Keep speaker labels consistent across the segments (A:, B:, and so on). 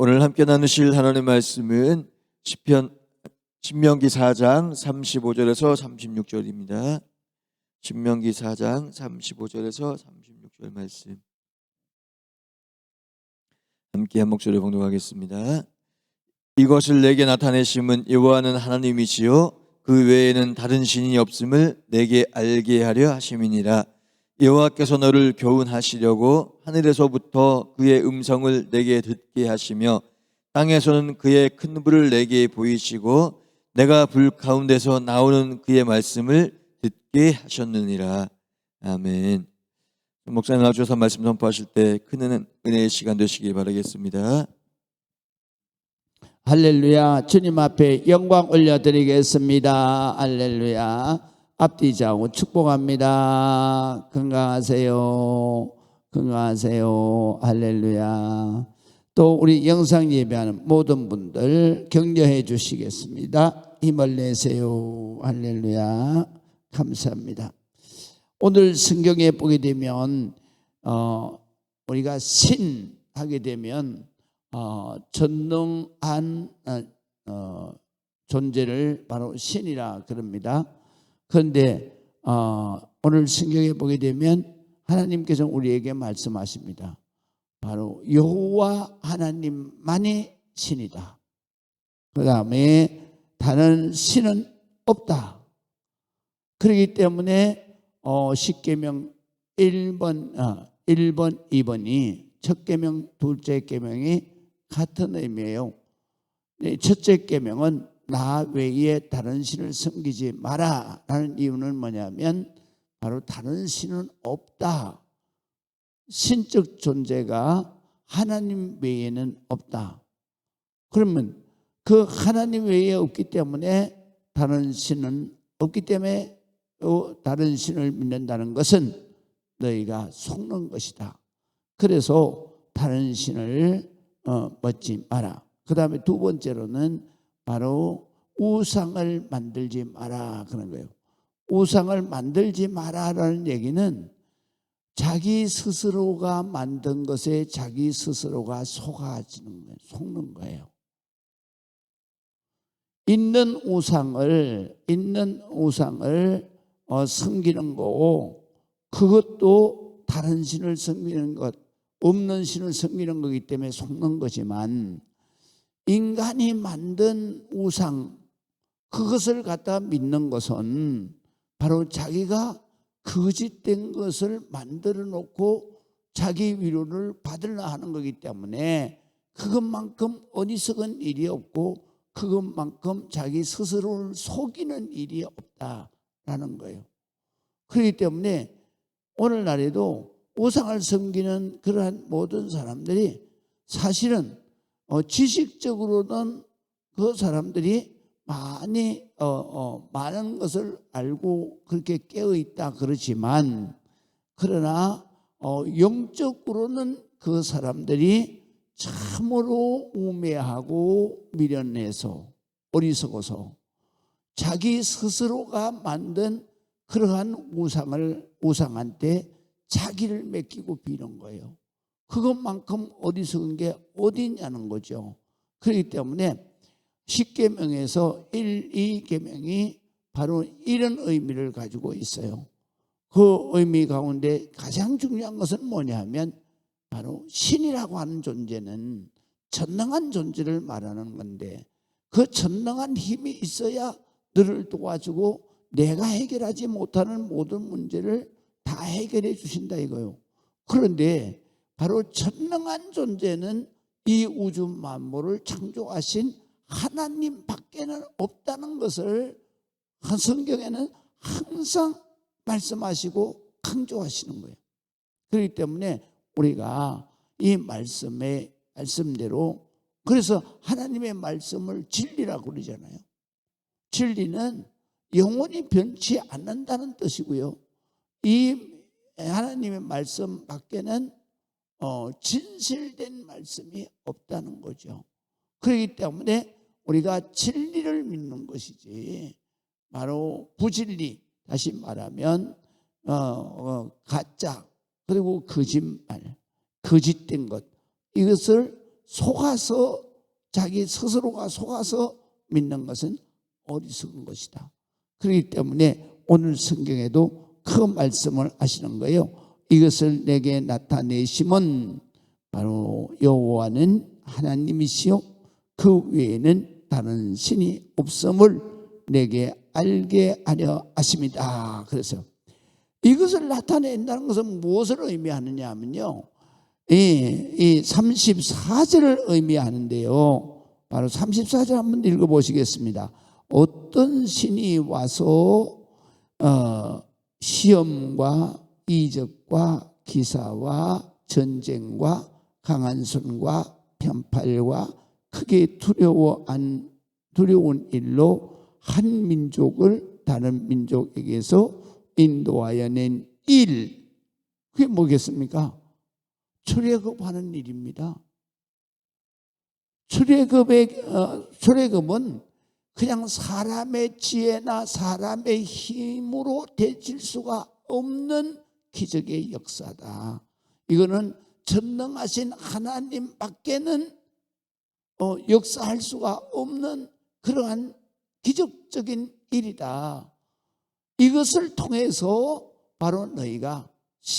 A: 오늘 함께 나누실 하나님의 말씀은 신명기 4장 35절에서 36절입니다. 신명기 4장 35절에서 36절 말씀 함께 한 목소리로 봉독하겠습니다. 이것을 내게 나타내심은 여호와는 하나님이시요 그 외에는 다른 신이 없음을 내게 알게 하려 하심이니라. 여호와께서 너를 교훈하시려고 하늘에서부터 그의 음성을 내게 듣게 하시며 땅에서는 그의 큰 불을 내게 보이시고 내가 불 가운데서 나오는 그의 말씀을 듣게 하셨느니라. 아멘. 목사님 나와주셔서 말씀 선포하실 때 큰 은혜의 시간 되시기 바라겠습니다.
B: 할렐루야. 주님 앞에 영광 올려드리겠습니다. 할렐루야. 앞뒤 좌우 축복합니다. 건강하세요. 건강하세요. 할렐루야. 또 우리 영상 예배하는 모든 분들 격려해 주시겠습니다. 힘을 내세요. 할렐루야. 감사합니다. 오늘 성경에 보게 되면 우리가 신 하게 되면 전능한 존재를 바로 신이라 그럽니다. 그런데 오늘 성경에 보게 되면 하나님께서 우리에게 말씀하십니다. 바로 여호와 하나님만이 신이다. 그 다음에 다른 신은 없다. 그렇기 때문에 십계명 1번, 2번이 첫 계명, 둘째 계명이 같은 의미예요. 첫째 계명은 나 외에 다른 신을 섬기지 마라 라는 이유는 뭐냐면 바로 다른 신은 없다. 신적 존재가 하나님 외에는 없다. 그러면 그 하나님 외에 없기 때문에 다른 신은 없기 때문에 다른 신을 믿는다는 것은 너희가 속는 것이다. 그래서 다른 신을 믿지 마라. 그 다음에 두 번째로는 바로 우상을 만들지 마라 그런 거예요. 우상을 만들지 마라라는 얘기는 자기 스스로가 만든 것에 자기 스스로가 속아지는 거예요. 속는 거예요. 있는 우상을 섬기는 거고 그것도 다른 신을 섬기는 것, 없는 신을 섬기는 거기 때문에 속는 거지만 인간이 만든 우상 그것을 갖다 믿는 것은 바로 자기가 거짓된 것을 만들어 놓고 자기 위로를 받으려 하는 거기 때문에 그것만큼 어리석은 일이 없고 그것만큼 자기 스스로를 속이는 일이 없다라는 거예요. 그렇기 때문에 오늘날에도 우상을 섬기는 그러한 모든 사람들이 사실은 지식적으로는 그 사람들이 많은 것을 알고 그렇게 깨어있다 그러지만 그러나 영적으로는 그 사람들이 참으로 우매하고 미련해서 어리석어서 자기 스스로가 만든 그러한 우상한테 자기를 맡기고 비는 거예요. 그것만큼 어리석은 게 어디냐는 거죠. 그렇기 때문에 10계명에서 1, 2계명이 바로 이런 의미를 가지고 있어요. 그 의미 가운데 가장 중요한 것은 뭐냐면 바로 신이라고 하는 존재는 전능한 존재를 말하는 건데 그 전능한 힘이 있어야 너를 도와주고 내가 해결하지 못하는 모든 문제를 다 해결해 주신다 이거요. 그런데 바로 전능한 존재는 이 우주 만물을 창조하신 하나님 밖에는 없다는 것을 성경에는 항상 말씀하시고 강조하시는 거예요. 그렇기 때문에 우리가 이 말씀대로 그래서 하나님의 말씀을 진리라고 그러잖아요. 진리는 영원히 변치 않는다는 뜻이고요. 이 하나님의 말씀 밖에는 진실된 말씀이 없다는 거죠. 그렇기 때문에 우리가 진리를 믿는 것이지 바로 부진리, 다시 말하면 가짜 그리고 거짓말, 거짓된 것 이것을 속아서 자기 스스로가 속아서 믿는 것은 어리석은 것이다. 그렇기 때문에 오늘 성경에도 그 말씀을 하시는 거예요. 이것을 내게 나타내심은 바로 여호와는 하나님이시요 그 외에는 다른 신이 없음을 내게 알게 하려 하심이다. 그래서 이것을 나타낸다는 것은 무엇을 의미하느냐 하면요, 이 34절을 의미하는데요. 바로 34절 한번 읽어보시겠습니다. 어떤 신이 와서 시험과 이적과 기사와 전쟁과 강한 손과 편팔과 크게 두려운 일로 한 민족을 다른 민족에게서 인도하여 낸 일, 그게 뭐겠습니까? 출애굽하는 일입니다. 출애굽은 그냥 사람의 지혜나 사람의 힘으로 되질 수가 없는 기적의 역사다. 이거는 전능하신 하나님밖에는 역사할 수가 없는 그러한 기적적인 일이다. 이것을 통해서 바로 너희가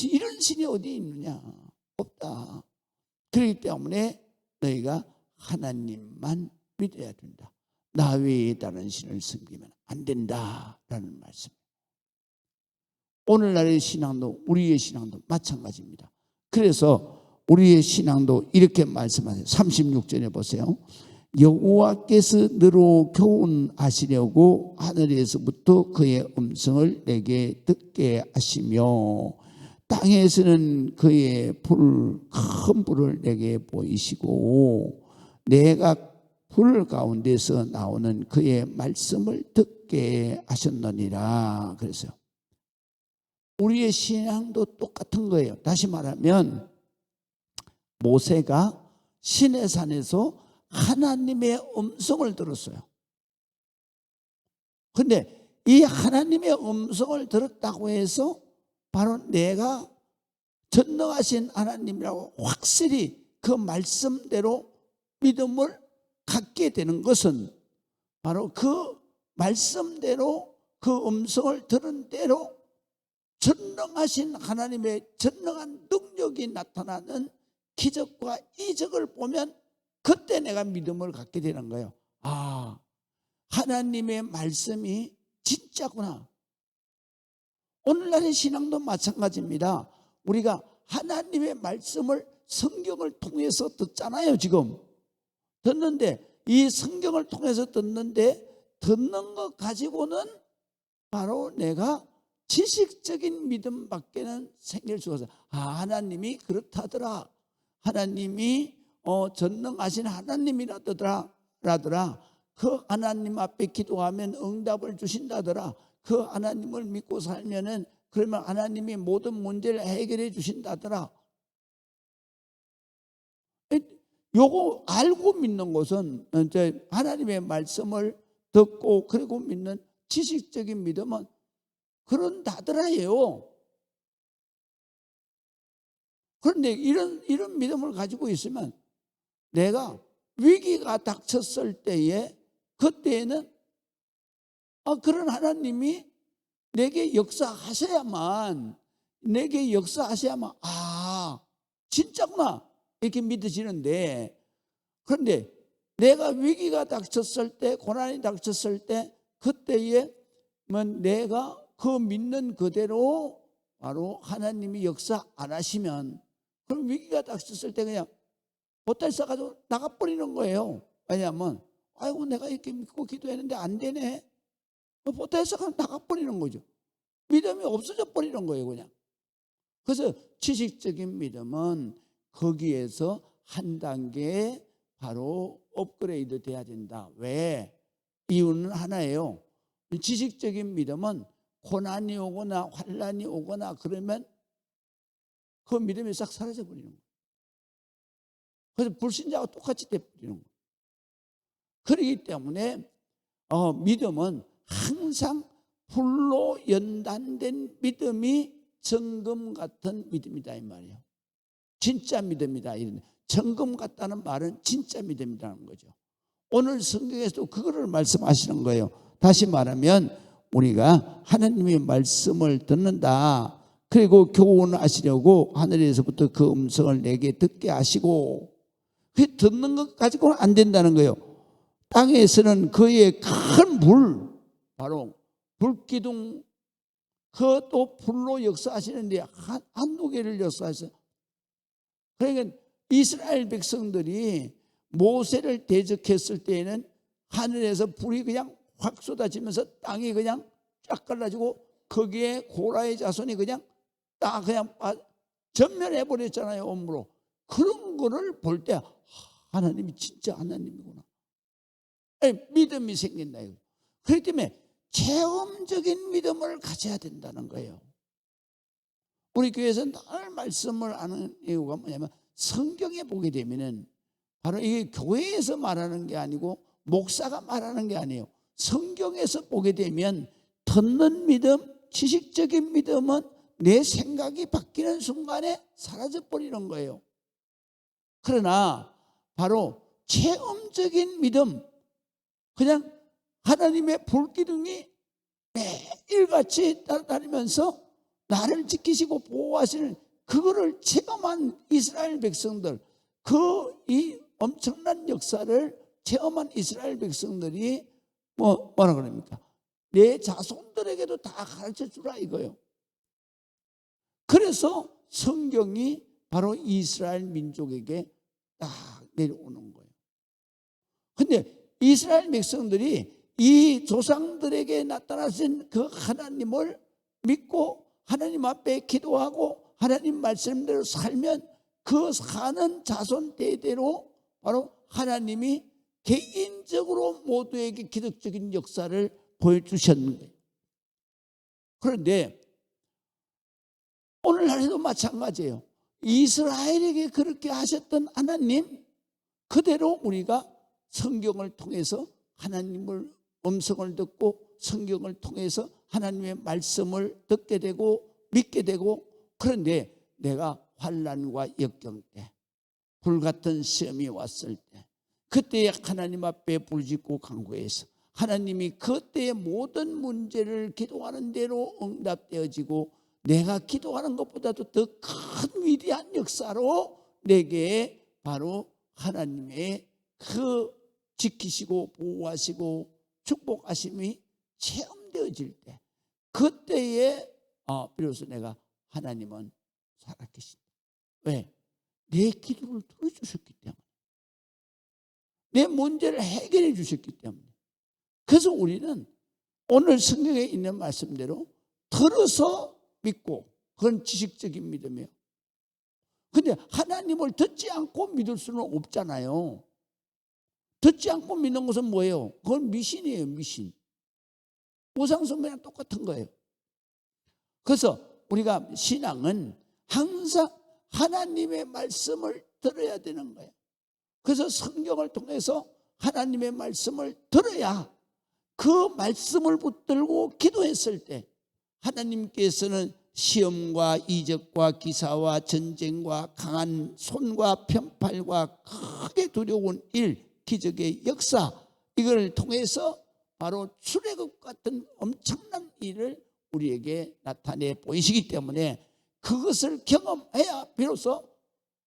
B: 이런 신이 어디 있느냐? 없다. 그렇기 때문에 너희가 하나님만 믿어야 된다. 나 외에 다른 신을 섬기면 안 된다라는 말씀. 오늘날의 신앙도 우리의 신앙도 마찬가지입니다. 그래서 우리의 신앙도 이렇게 말씀하세요. 36절에 보세요. 여호와께서 너로 교훈하시려고 하늘에서부터 그의 음성을 내게 듣게 하시며 땅에서는 그의 큰 불을 내게 보이시고 내가 불 가운데서 나오는 그의 말씀을 듣게 하셨느니라. 그래서 우리의 신앙도 똑같은 거예요. 다시 말하면 모세가 시내산에서 하나님의 음성을 들었어요. 그런데 이 하나님의 음성을 들었다고 해서 바로 내가 전능하신 하나님이라고 확실히 그 말씀대로 믿음을 갖게 되는 것은 바로 그 말씀대로 그 음성을 들은 대로 전능하신 하나님의 전능한 능력이 나타나는 기적과 이적을 보면 그때 내가 믿음을 갖게 되는 거예요. 아, 하나님의 말씀이 진짜구나. 오늘날의 신앙도 마찬가지입니다. 우리가 하나님의 말씀을 성경을 통해서 듣잖아요. 지금 듣는데 이 성경을 통해서 듣는데 듣는 것 가지고는 바로 내가 지식적인 믿음밖에는 생길 수가 없어요. 아, 하나님이 그렇다더라. 하나님이 전능하신 하나님이라더라. 그 하나님 앞에 기도하면 응답을 주신다더라. 그 하나님을 믿고 살면은 그러면 하나님이 모든 문제를 해결해 주신다더라. 요거 알고 믿는 것은 이제 하나님의 말씀을 듣고 그리고 믿는 지식적인 믿음은 그런다더라예요. 그런데 이런 믿음을 가지고 있으면 내가 위기가 닥쳤을 때에 그때에는 그런 하나님이 내게 역사하셔야만 진짜구나 이렇게 믿어지는데, 그런데 내가 위기가 닥쳤을 때, 고난이 닥쳤을 때 그때에 내가 그 믿는 그대로 바로 하나님이 역사 안 하시면 그럼 위기가 닥쳤을 때 그냥 보따리 싸가지고 나가버리는 거예요. 왜냐하면 아이고 내가 이렇게 믿고 기도했는데 안 되네. 보따리 싸가지고 나가버리는 거죠. 믿음이 없어져 버리는 거예요 그냥. 그래서 지식적인 믿음은 거기에서 한 단계 바로 업그레이드 돼야 된다. 왜? 이유는 하나예요. 지식적인 믿음은 고난이 오거나 환난이 오거나 그러면 그 믿음이 싹 사라져 버리는 거예요. 그래서 불신자와 똑같이 돼버리는 거예요. 그렇기 때문에 믿음은 항상 불로 연단된 믿음이 정금 같은 믿음이다 이 말이에요. 진짜 믿음이다. 이런 정금 같다는 말은 진짜 믿음이라는 거죠. 오늘 성경에서도 그거를 말씀하시는 거예요. 다시 말하면 우리가 하나님의 말씀을 듣는다. 그리고 교훈하시려고 하늘에서부터 그 음성을 내게 듣게 하시고, 그 듣는 것 가지고는 안 된다는 거예요. 땅에서는 그의 큰 불, 바로 불기둥, 그것도 불로 역사하시는데 한두 개를 역사하셨어요. 그러니까 이스라엘 백성들이 모세를 대적했을 때에는 하늘에서 불이 그냥 확 쏟아지면서 땅이 그냥 쫙 갈라지고 거기에 고라의 자손이 그냥 다 그냥 전멸해 버렸잖아요. 엄으로. 그런 거를 볼 때 하나님이 진짜 하나님이구나. 믿음이 생긴다. 그렇기 때문에 체험적인 믿음을 가져야 된다는 거예요. 우리 교회에서 늘 말씀을 하는 이유가 뭐냐면 성경에 보게 되면은 바로 이게 교회에서 말하는 게 아니고 목사가 말하는 게 아니에요. 성경에서 보게 되면 듣는 믿음, 지식적인 믿음은 내 생각이 바뀌는 순간에 사라져 버리는 거예요. 그러나 바로 체험적인 믿음, 그냥 하나님의 불기둥이 매일같이 따라다니면서 나를 지키시고 보호하시는 그거를 체험한 이스라엘 백성들, 이 엄청난 역사를 체험한 이스라엘 백성들이 뭐라 그럽니까? 내 자손들에게도 다 가르쳐 주라 이거예요. 그래서 성경이 바로 이스라엘 민족에게 딱 내려오는 거예요. 근데 이스라엘 백성들이 이 조상들에게 나타나신 그 하나님을 믿고 하나님 앞에 기도하고 하나님 말씀대로 살면 그 사는 자손 대대로 바로 하나님이 개인적으로 모두에게 기적적인 역사를 보여주셨는 거예요. 그런데 오늘날에도 마찬가지예요. 이스라엘에게 그렇게 하셨던 하나님 그대로 우리가 성경을 통해서 하나님을 음성을 듣고 성경을 통해서 하나님의 말씀을 듣게 되고 믿게 되고, 그런데 내가 환난과 역경 때, 불같은 시험이 왔을 때, 그때에 하나님 앞에 부르짖고 간구해서 하나님이 그때의 모든 문제를 기도하는 대로 응답되어지고 내가 기도하는 것보다도 더 큰 위대한 역사로 내게 바로 하나님의 그 지키시고 보호하시고 축복하심이 체험되어질 때, 그때에 비로소 내가 하나님은 살아계신다. 왜? 내 기도를 들어주셨기 때문에, 내 문제를 해결해 주셨기 때문에. 그래서 우리는 오늘 성경에 있는 말씀대로 들어서 믿고, 그건 지식적인 믿음이에요. 근데 하나님을 듣지 않고 믿을 수는 없잖아요. 듣지 않고 믿는 것은 뭐예요? 그건 미신이에요, 미신. 우상숭배랑 똑같은 거예요. 그래서 우리가 신앙은 항상 하나님의 말씀을 들어야 되는 거예요. 그래서 성경을 통해서 하나님의 말씀을 들어야 그 말씀을 붙들고 기도했을 때 하나님께서는 시험과 이적과 기사와 전쟁과 강한 손과 편팔과 크게 두려운 일, 기적의 역사, 이걸 통해서 바로 출애굽 같은 엄청난 일을 우리에게 나타내 보이시기 때문에 그것을 경험해야 비로소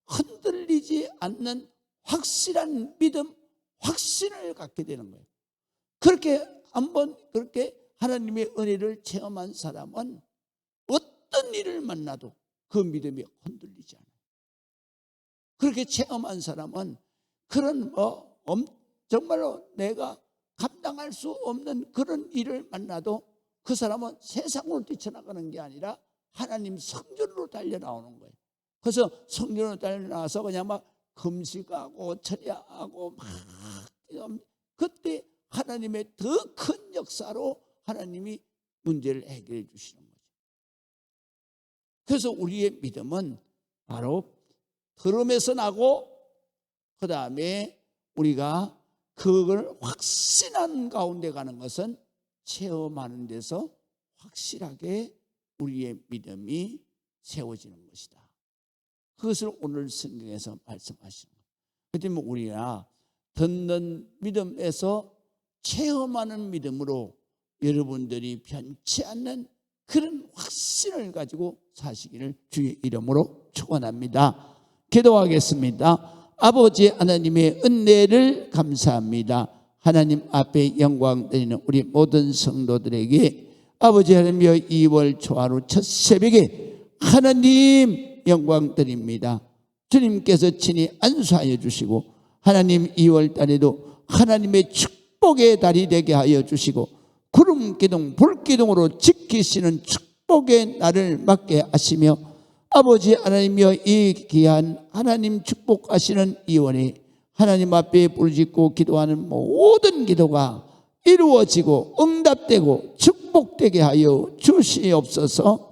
B: 흔들리지 않는 확실한 믿음, 확신을 갖게 되는 거예요. 그렇게 한번 그렇게 하나님의 은혜를 체험한 사람은 어떤 일을 만나도 그 믿음이 흔들리지 않아요. 그렇게 체험한 사람은 그런 정말로 내가 감당할 수 없는 그런 일을 만나도 그 사람은 세상으로 뛰쳐나가는 게 아니라 하나님 성전으로 달려나오는 거예요. 그래서 성전으로 달려나와서 그냥 막 금식하고 철야하고 막 그때 하나님의 더 큰 역사로 하나님이 문제를 해결해 주시는 거죠. 그래서 우리의 믿음은 바로 들음에서 나고, 그 다음에 우리가 그걸 확신한 가운데 가는 것은 체험하는 데서 확실하게 우리의 믿음이 세워지는 것이다. 그것을 오늘 성경에서 말씀하시는 거예요. 그 때문에 우리가 듣는 믿음에서 체험하는 믿음으로 여러분들이 변치 않는 그런 확신을 가지고 사시기를 주의 이름으로 축원합니다. 기도하겠습니다. 아버지 하나님의 은혜를 감사합니다. 하나님 앞에 영광 드리는 우리 모든 성도들에게 아버지 하나님여 2월 초하루 첫 새벽에 하나님 영광 드립니다. 주님께서 친히 안수하여 주시고 하나님 2월 달에도 하나님의 축복의 달이 되게 하여 주시고 구름 기둥 불 기둥으로 지키시는 축복의 날을 맞게 하시며 아버지 하나님이여 이 귀한 하나님 축복하시는 2월에 하나님 앞에 부르짖고 기도하는 모든 기도가 이루어지고 응답되고 축복되게 하여 주시옵소서.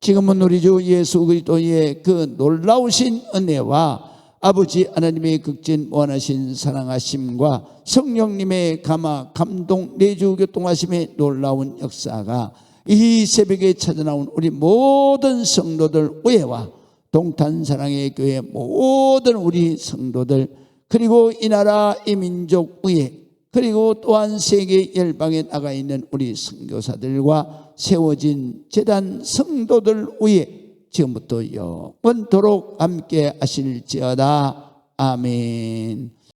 B: 지금은 우리 주 예수 그리스도의 그 놀라우신 은혜와 아버지 하나님의 극진 원하신 사랑하심과 성령님의 감화 감동 내주 교통하심의 놀라운 역사가 이 새벽에 찾아나온 우리 모든 성도들 위에와 동탄사랑의 교회 모든 우리 성도들 그리고 이 나라 이 민족 위에 그리고 또한 세계 열방에 나가 있는 우리 선교사들과 세워진 제단 성도들 위에 지금부터 영원토록 함께 하실지어다. 아멘.